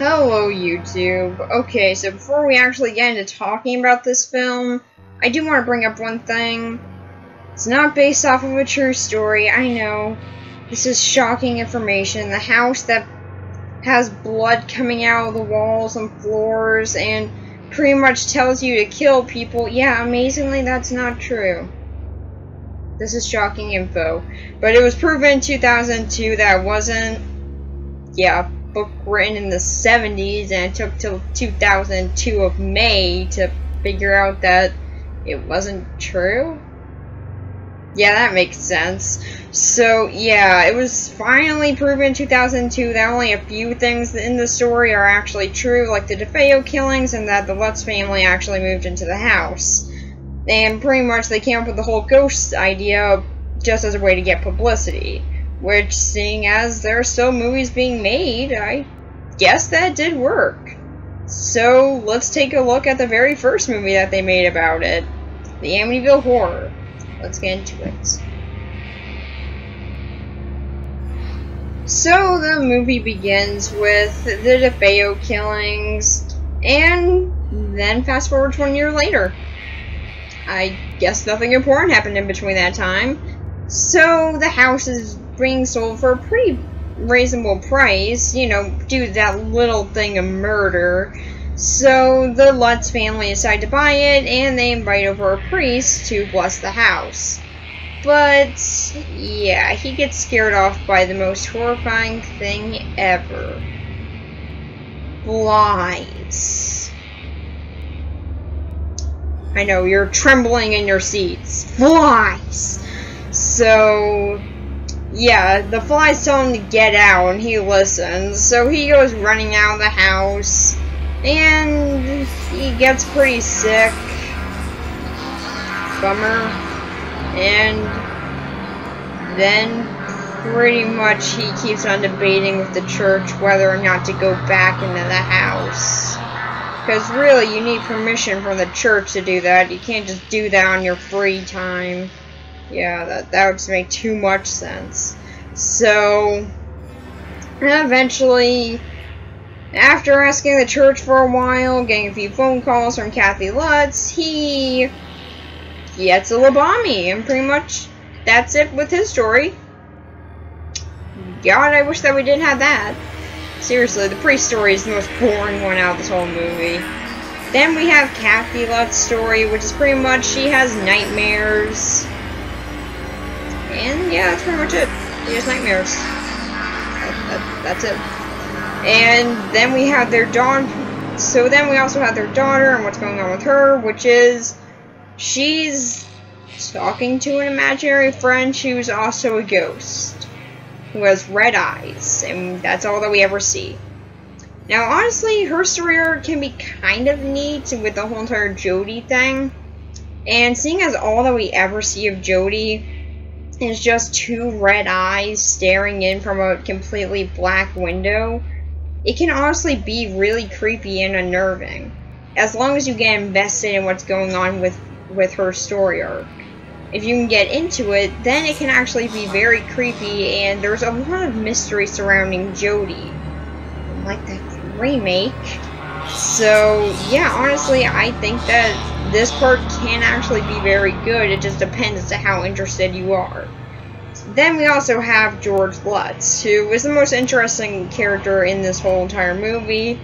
Hello, YouTube. Okay, so before we actually get into talking about this film, I do want to bring up one thing. It's not based off of a true story, I know. This is shocking information. The house that has blood coming out of the walls and floors and pretty much tells you to kill people. Yeah, amazingly, that's not true. This is shocking info. But it was proven in 2002 that it wasn't. Yeah, book written in the 70s, and it took till 2002 of May to figure out that it wasn't true. Yeah, that makes sense. So, yeah, it was finally proven in 2002 that only a few things in the story are actually true, like the DeFeo killings and that the Lutz family actually moved into the house. And pretty much they came up with the whole ghost idea just as a way to get publicity. Which, seeing as there are still movies being made, I guess that did work. So, let's take a look at the very first movie that they made about it. The Amityville Horror. Let's get into it. So, the movie begins with the DeFeo killings, and then fast forward 20 years later. I guess nothing important happened in between that time. So, the house is being sold for a pretty reasonable price, you know, due to that little thing of murder. So the Lutz family decide to buy it, and they invite over a priest to bless the house. But, yeah, he gets scared off by the most horrifying thing ever. Flies. I know, you're trembling in your seats. Flies! So, yeah, the flies tell him to get out, and he listens. So he goes running out of the house, and he gets pretty sick. Bummer. And then pretty much he keeps on debating with the church whether or not to go back into the house. Because really, you need permission from the church to do that. You can't just do that on your free time. Yeah, that would just make too much sense. So, eventually, after asking the church for a while, getting a few phone calls from Kathy Lutz, he gets a lobotomy, and pretty much that's it with his story. God, I wish that we didn't have that. Seriously, the priest story is the most boring one out of this whole movie. Then we have Kathy Lutz's story, which is pretty much she has nightmares. And yeah, that's pretty much it. He has nightmares. That's it. And then we have their daughter. So then we also have their daughter and what's going on with her, which is she's talking to an imaginary friend who's also a ghost, who has red eyes, and that's all that we ever see. Now, honestly, her story arc can be kind of neat with the whole entire Jody thing. And seeing as all that we ever see of Jody is just two red eyes staring in from a completely black window, it can honestly be really creepy and unnerving, as long as you get invested in what's going on with her story arc. If you can get into it, then it can actually be very creepy, and there's a lot of mystery surrounding Jody, like that remake. So yeah, honestly, I think that this part can actually be very good. It just depends as to how interested you are. Then we also have George Lutz, who is the most interesting character in this whole entire movie.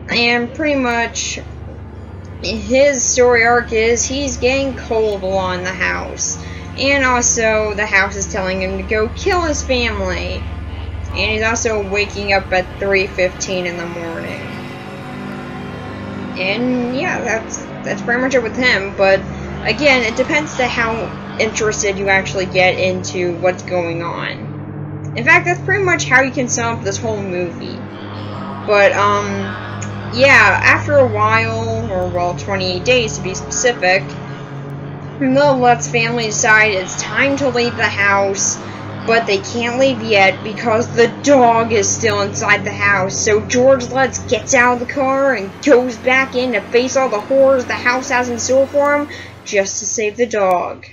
And pretty much his story arc is he's getting cold on the house. And also the house is telling him to go kill his family. And he's also waking up at 3:15 in the morning. And yeah, that's pretty much it with him. But again, it depends to how interested you actually get into what's going on. In fact, that's pretty much how you can sum up this whole movie. But yeah, after a while, or well, 28 days to be specific, the Lutz family decide it's time to leave the house. But they can't leave yet because the dog is still inside the house. So George Lutz gets out of the car and goes back in to face all the horrors the house has in store for him, just to save the dog.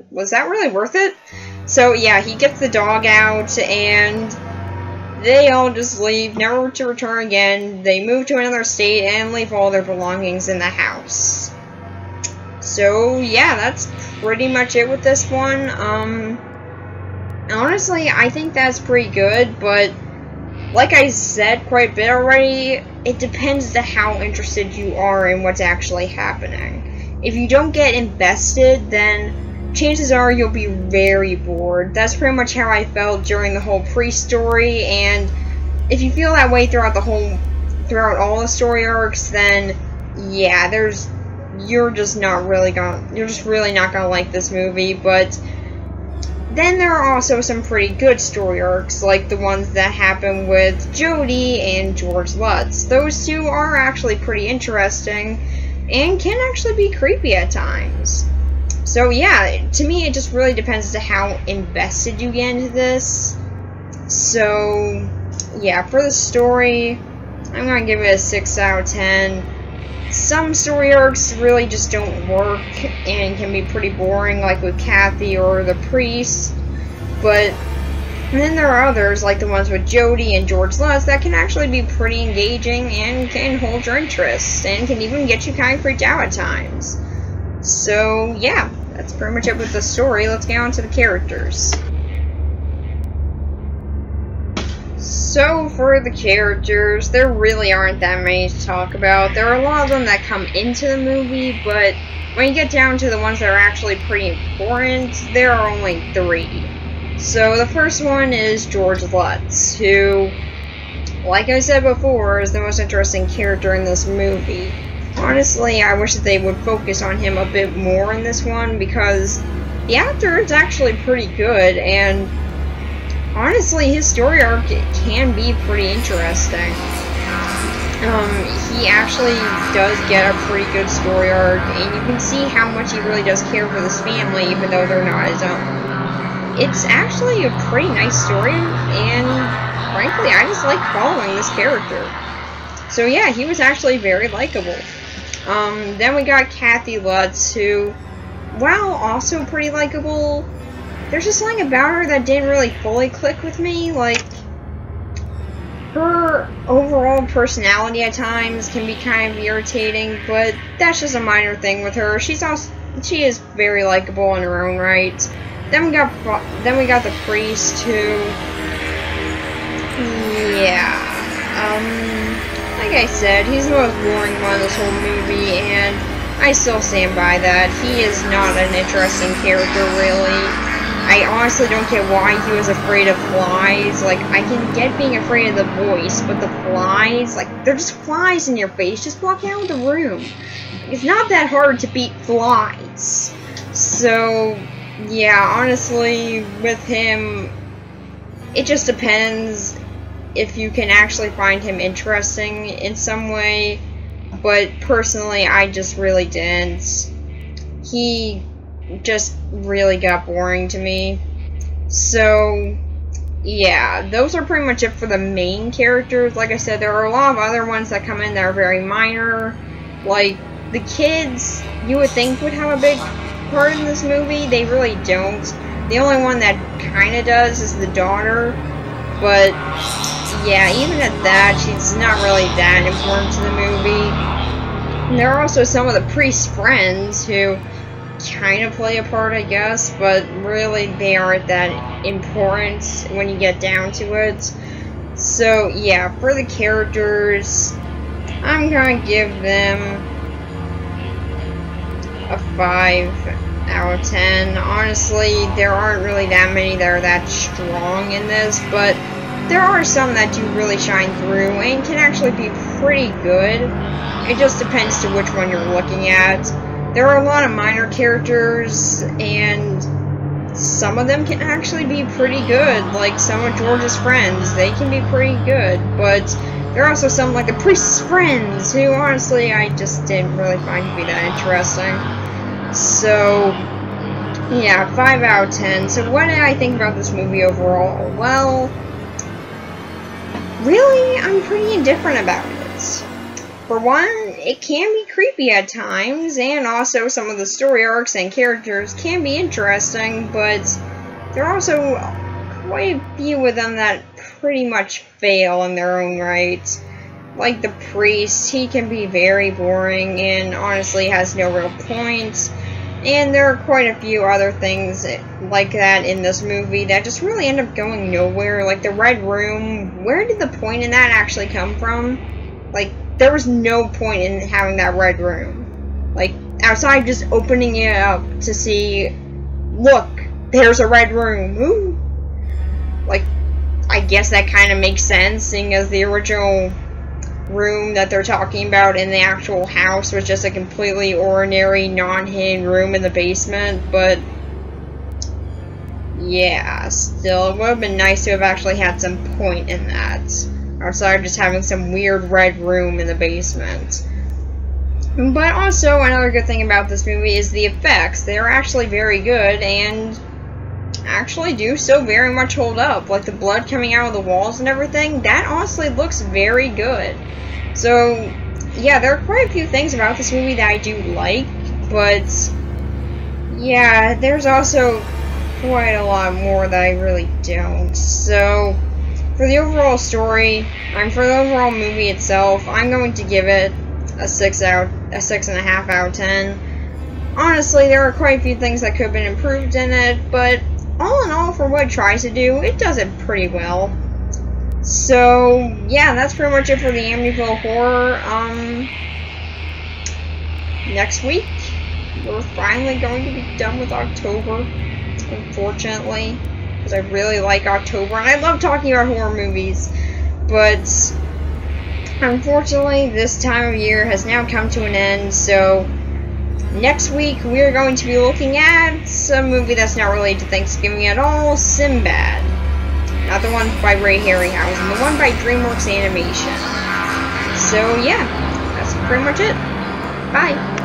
Was that really worth it? So yeah, he gets the dog out, and they all just leave, never to return again. They move to another state and leave all their belongings in the house. So, yeah, that's pretty much it with this one. Honestly, I think that's pretty good, but like I said quite a bit already, it depends on how interested you are in what's actually happening. If you don't get invested, then chances are you'll be very bored. That's pretty much how I felt during the whole pre-story, and if you feel that way throughout all the story arcs, then yeah, you're just really not gonna like this movie. But then there are also some pretty good story arcs, like the ones that happen with Jody and George Lutz. Those two are actually pretty interesting, and can actually be creepy at times. So yeah, to me it just really depends as to how invested you get into this. So yeah, for the story, I'm gonna give it a 6 out of 10. Some story arcs really just don't work and can be pretty boring, like with Kathy or the priest. But then there are others, like the ones with Jody and George Lutz, that can actually be pretty engaging and can hold your interest and can even get you kind of freaked out at times. So yeah, that's pretty much it with the story. Let's get on to the characters. So for the characters, there really aren't that many to talk about. There are a lot of them that come into the movie, but when you get down to the ones that are actually pretty important, there are only 3. So the first one is George Lutz, who, like I said before, is the most interesting character in this movie. Honestly, I wish that they would focus on him a bit more in this one, because the actor is actually pretty good, and honestly, his story arc can be pretty interesting. He actually does get a pretty good story arc, and you can see how much he really does care for this family, even though they're not his own. It's actually a pretty nice story, and frankly, I just like following this character. So yeah, he was actually very likable. Then we got Kathy Lutz, who, while also pretty likable, there's just something about her that didn't really fully click with me. Like, her overall personality at times can be kind of irritating, but that's just a minor thing with her. She is very likable in her own right. Then we got the priest, who, yeah, like I said, he's the most boring one of this whole movie, and I still stand by that. He is not an interesting character, really. I honestly don't get why he was afraid of flies. Like, I can get being afraid of the voice, but the flies, like, they're just flies in your face. Just walk out of the room. It's not that hard to beat flies. So, yeah, honestly, with him, it just depends if you can actually find him interesting in some way. But personally, I just really didn't. He just really got boring to me. So yeah, those are pretty much it for the main characters. Like I said, there are a lot of other ones that come in that are very minor. Like the kids, you would think would have a big part in this movie. They really don't. The only one that kind of does is the daughter, but yeah, even at that, she's not really that important to the movie. And there are also some of the priest's friends who kind of play a part, I guess, but really they aren't that important when you get down to it. So yeah, for the characters, I'm gonna give them a 5 out of 10. Honestly, there aren't really that many that are that strong in this, but there are some that do really shine through and can actually be pretty good. It just depends to which one you're looking at. There are a lot of minor characters, and some of them can actually be pretty good. Like some of George's friends, they can be pretty good. But there are also some, like the priest's friends, who honestly I just didn't really find to be that interesting. So yeah, 5 out of 10. So what did I think about this movie overall? Well, really, I'm pretty indifferent about it. For one, it can be creepy at times, and also some of the story arcs and characters can be interesting, but there are also quite a few of them that pretty much fail in their own right. Like the priest, he can be very boring and honestly has no real point. And there are quite a few other things like that in this movie that just really end up going nowhere. Like the Red Room, where did the point in that actually come from? Like, there was no point in having that Red Room. Like, outside just opening it up to see, look, there's a Red Room. Ooh. Like, I guess that kind of makes sense, seeing as the original room that they're talking about in the actual house was just a completely ordinary, non-hidden room in the basement, but yeah, still, it would have been nice to have actually had some point in that, outside of just having some weird red room in the basement. But also, another good thing about this movie is the effects. They're actually very good, and actually do so very much hold up. Like the blood coming out of the walls and everything, that honestly looks very good. So, yeah, there are quite a few things about this movie that I do like, but yeah, there's also quite a lot more that I really don't. So, for the overall story, for the overall movie itself, I'm going to give it a 6.5 out of 10. Honestly, there are quite a few things that could have been improved in it, but all in all, for what it tries to do, it does it pretty well. So, yeah, that's pretty much it for the Amityville Horror. Next week, we're finally going to be done with October, unfortunately, because I really like October, and I love talking about horror movies, but unfortunately, this time of year has now come to an end, so next week, we are going to be looking at a movie that's not related to Thanksgiving at all, Sinbad. Not the one by Ray Harryhausen, the one by DreamWorks Animation. So, yeah, that's pretty much it. Bye.